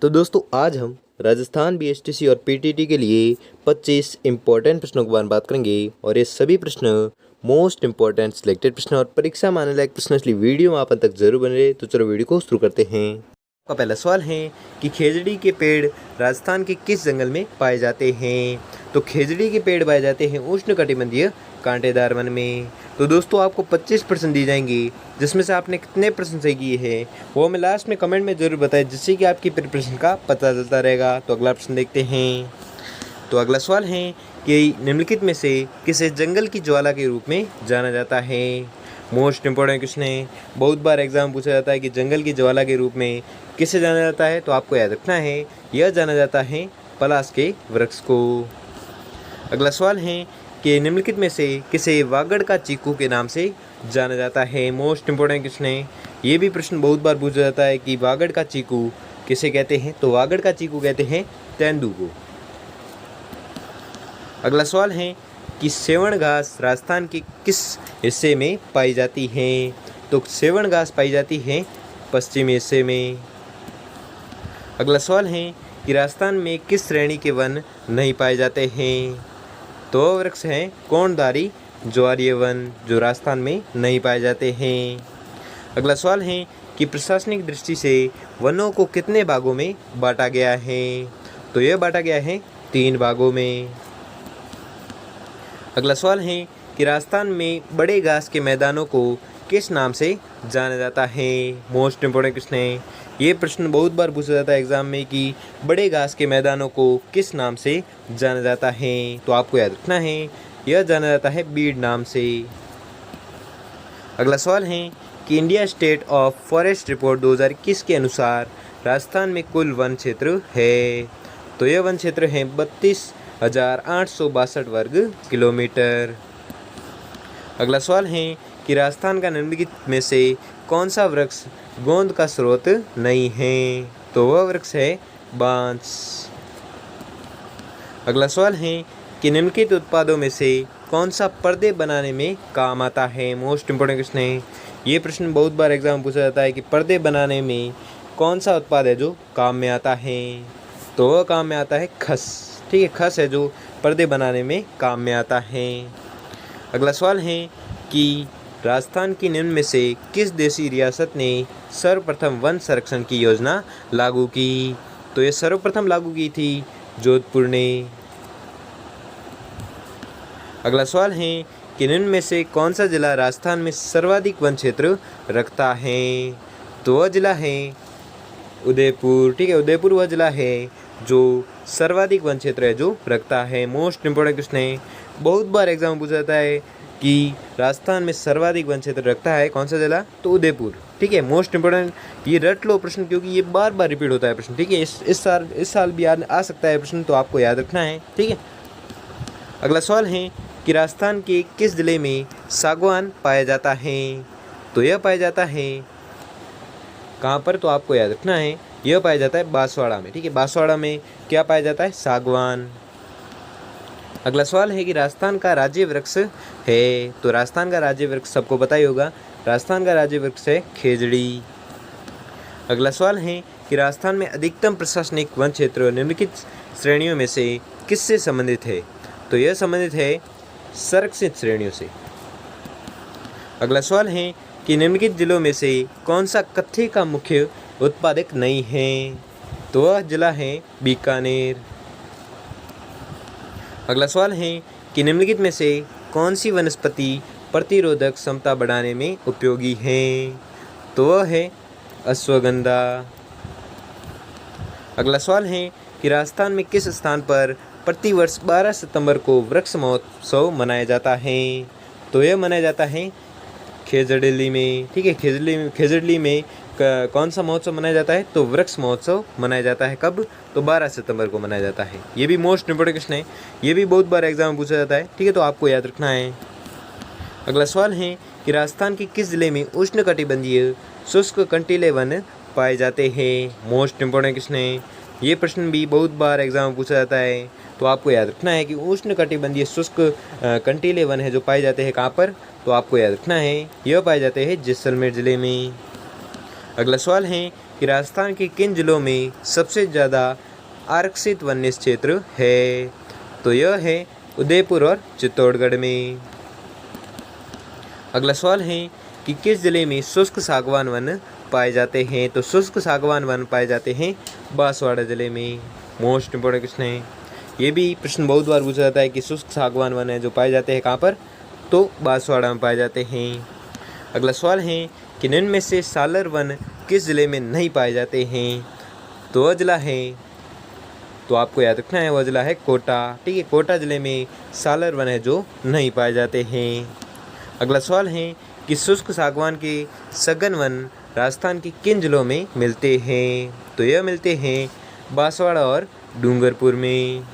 तो दोस्तों आज हम राजस्थान बीएसटीसी और पीटीटी के लिए 25 इम्पोर्टेंट प्रश्नों के बारे में बात करेंगे और ये सभी प्रश्न मोस्ट इम्पोर्टेंट सिलेक्टेड प्रश्न और परीक्षा में आने लायक प्रश्न, इसलिए वीडियो में आप अंत तक जरूर बने रहे। तो चलो वीडियो को शुरू करते हैं। आपका पहला सवाल है कि खेजड़ी के पेड़ राजस्थान के किस जंगल में पाए जाते हैं। तो खेजड़ी के पेड़ पाए जाते हैं उष्णकटिबंधीय कांटेदार वन में। तो दोस्तों आपको 25% दी जाएंगी, जिसमें से आपने कितने प्रश्न सही किए हैं वो हमें लास्ट में कमेंट में ज़रूर बताएं, जिससे कि आपकी प्रिपरेशन का पता चलता रहेगा। तो अगला प्रश्न देखते हैं। तो अगला सवाल है कि निम्नलिखित में से किसे जंगल की ज्वाला के रूप में जाना जाता है। मोस्ट इम्पोर्टेंट क्वेश्चन है, बहुत बार एग्जाम पूछा जाता है कि जंगल की ज्वाला के रूप में किसे जाना जाता है। तो आपको याद रखना है, यह जाना जाता है पलाश के वृक्ष को। अगला सवाल है कि निम्नलिखित में से किसे वागड़ का चीकू के नाम से जाना जाता है। मोस्ट इम्पोर्टेंट क्वेश्चन है, ये भी प्रश्न बहुत बार पूछा जाता है कि वागड़ का चीकू किसे कहते हैं। तो वागड़ का चीकू कहते हैं तेंदू को। अगला सवाल है कि सेवण घास राजस्थान के किस हिस्से में पाई जाती है। तो सेवण घास पाई जाती है पश्चिमी हिस्से में। अगला सवाल है कि राजस्थान में किस श्रेणी के वन नहीं पाए जाते हैं। तो वृक्ष हैं कोणधारी ज्वारीय वन, जो राजस्थान में नहीं पाए जाते हैं। अगला सवाल है कि प्रशासनिक दृष्टि से वनों को कितने भागों में बांटा गया है। तो यह बांटा गया है 3 भागों में। अगला सवाल है कि राजस्थान में बड़े घास के मैदानों को किस नाम से जाना जाता है। मोस्ट इम्पोर्टेंट क्वेश्चन है, ये प्रश्न बहुत बार पूछा जाता है एग्जाम में कि बड़े घास के मैदानों को किस नाम से जाना जाता है। तो आपको याद रखना है, यह जाना जाता है बीड नाम से। अगला सवाल है कि India state of forest report 2021 के अनुसार राजस्थान में कुल वन क्षेत्र है। तो यह वन क्षेत्र है 32,862 वर्ग किलोमीटर। अगला सवाल है कि राजस्थान का निम्नलिखित में से कौन सा वृक्ष गोंद का स्रोत नहीं है। तो वह वृक्ष है बांस। अगला सवाल है कि निम्नलिखित उत्पादों में से कौन सा पर्दे बनाने में काम आता है। मोस्ट इम्पोर्टेंट क्वेश्चन है, ये प्रश्न बहुत बार एग्जाम में पूछा जाता है कि पर्दे बनाने में कौन सा उत्पाद है जो काम में आता है। तो वह काम में आता है खस। ठीक है, खस है जो पर्दे बनाने में काम में आता है। अगला सवाल है कि राजस्थान की निम्न में से किस देशी रियासत ने सर्वप्रथम वन संरक्षण की योजना लागू की। तो ये सर्वप्रथम लागू की थी जोधपुर ने। अगला सवाल है कि निम्न में से कौन सा जिला राजस्थान में सर्वाधिक वन क्षेत्र रखता है। तो वह जिला है उदयपुर। ठीक है, उदयपुर वह जिला है जो सर्वाधिक वन क्षेत्र है जो रखता है। मोस्ट इम्पोर्टेंट क्वेश्चन है, बहुत बार एग्जाम में पूछा जाता है कि राजस्थान में सर्वाधिक वन क्षेत्र रखता है कौन सा जिला। तो उदयपुर। ठीक है, मोस्ट इम्पोर्टेंट, ये रट लो प्रश्न, क्योंकि ये बार बार रिपीट होता है प्रश्न। ठीक है, इस साल भी आ सकता है प्रश्न, तो आपको याद रखना है। ठीक है, अगला सवाल है कि राजस्थान के किस जिले में सागवान पाया जाता है। तो यह पाया जाता है कहाँ पर। तो आपको याद रखना है, यह पाया जाता है बांसवाड़ा में। ठीक है, बांसवाड़ा में क्या पाया जाता है, सागवान। अगला सवाल है कि राजस्थान का राज्य वृक्ष है। तो राजस्थान का राज्य वृक्ष सबको पता ही होगा, राजस्थान का राज्य वृक्ष है खेजड़ी। अगला सवाल है कि राजस्थान में अधिकतम प्रशासनिक वन क्षेत्र निम्नलिखित श्रेणियों में से किससे संबंधित है। तो यह संबंधित है संरक्षित श्रेणियों से। अगला सवाल है कि निम्नलिखित जिलों में से कौन सा कत्थे का मुख्य उत्पादक नहीं है। तो वह जिला है बीकानेर। अगला सवाल है कि निम्नलिखित में से कौन सी वनस्पति प्रतिरोधक क्षमता बढ़ाने में उपयोगी है। तो वह है अश्वगंधा। अगला सवाल है कि राजस्थान में किस स्थान पर प्रतिवर्ष 12 सितंबर को वृक्ष महोत्सव मनाया जाता है। तो यह मनाया जाता है खेजड़ली में। ठीक है, खेजड़ली में कौन सा महोत्सव मनाया जाता है। तो वृक्ष महोत्सव मनाया जाता है कब। तो 12 सितंबर को मनाया जाता है। ये भी मोस्ट इम्पोर्टेंट क्वेश्चन है, ये भी बहुत बार एग्जाम में पूछा जाता है। ठीक है, तो आपको याद रखना है। अगला सवाल है कि राजस्थान के किस जिले में उष्णकटिबंधीय शुष्क कंटीले वन पाए जाते हैं। मोस्ट इम्पोर्टेंट क्वेश्चन है, ये प्रश्न भी बहुत बार एग्जाम में पूछा जाता है। तो आपको याद रखना है कि उष्णकटिबंधीय शुष्क कंटीले वन है जो पाए जाते हैं कहाँ पर। तो आपको याद रखना है, यह पाए जाते हैं जैसलमेर जिले में। अगला सवाल है कि राजस्थान के किन जिलों में सबसे ज़्यादा आरक्षित वन्य क्षेत्र है? तो यह है उदयपुर और चित्तौड़गढ़ में। अगला सवाल है कि किस जिले में शुष्क सागवान वन पाए जाते हैं? तो शुष्क सागवान वन पाए जाते हैं बांसवाड़ा जिले में। मोस्ट इंपोर्टेंट क्वेश्चन है, ये भी प्रश्न बहुत बार पूछा जाता है कि शुष्क सागवान वन है जो पाए जाते हैं कहाँ पर? तो बांसवाड़ा में पाए जाते हैं। अगला सवाल है कि निम्न में से सालर वन किस जिले में नहीं पाए जाते हैं? तो वह जिला है, तो आपको याद रखना है, वह जिला है कोटा। ठीक है, कोटा जिले में सालर वन है जो नहीं पाए जाते हैं। अगला सवाल है कि शुष्क सागवान के सघन वन राजस्थान के किन जिलों में मिलते हैं? तो यह मिलते हैं बांसवाड़ा और डूंगरपुर में।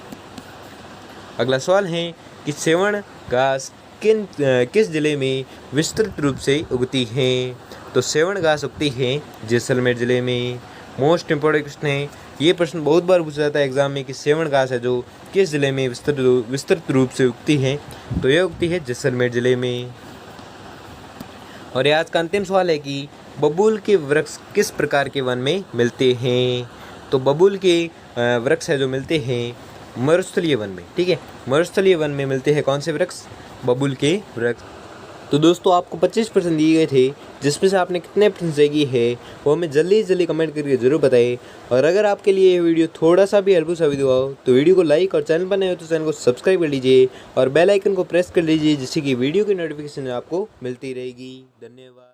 अगला सवाल है कि सेवण घास किस जिले में विस्तृत रूप से उगती है? तो सेवण घास उगती है जैसलमेर जिले में। मोस्ट इंपोर्टेंट क्वेश्चन है, ये प्रश्न बहुत बार पूछा जाता है एग्जाम में कि सेवण घास है जो किस जिले में विस्तृत रूप से उगती है? तो यह उगती है जैसलमेर जिले में। और आज का अंतिम सवाल है कि बबूल के वृक्ष किस प्रकार के वन में मिलते हैं? तो बबूल के वृक्ष है जो मिलते हैं मरुस्थलीय वन में। ठीक है, मरुस्थलीय वन में मिलते हैं कौन से वृक्ष? बबूल के वृक्ष। तो दोस्तों आपको 25% दिए गए थे, जिसमें से आपने कितने प्रश्न सही किए हैं वो हमें जल्दी कमेंट करके जरूर बताएं। और अगर आपके लिए ये वीडियो थोड़ा सा भी हेल्पफुल साबित हुआ हो तो वीडियो को लाइक और चैनल पर नए हो तो चैनल को सब्सक्राइब कर लीजिए और बेल आइकन को प्रेस कर लीजिए, जिससे कि वीडियो की नोटिफिकेशन आपको मिलती रहेगी। धन्यवाद।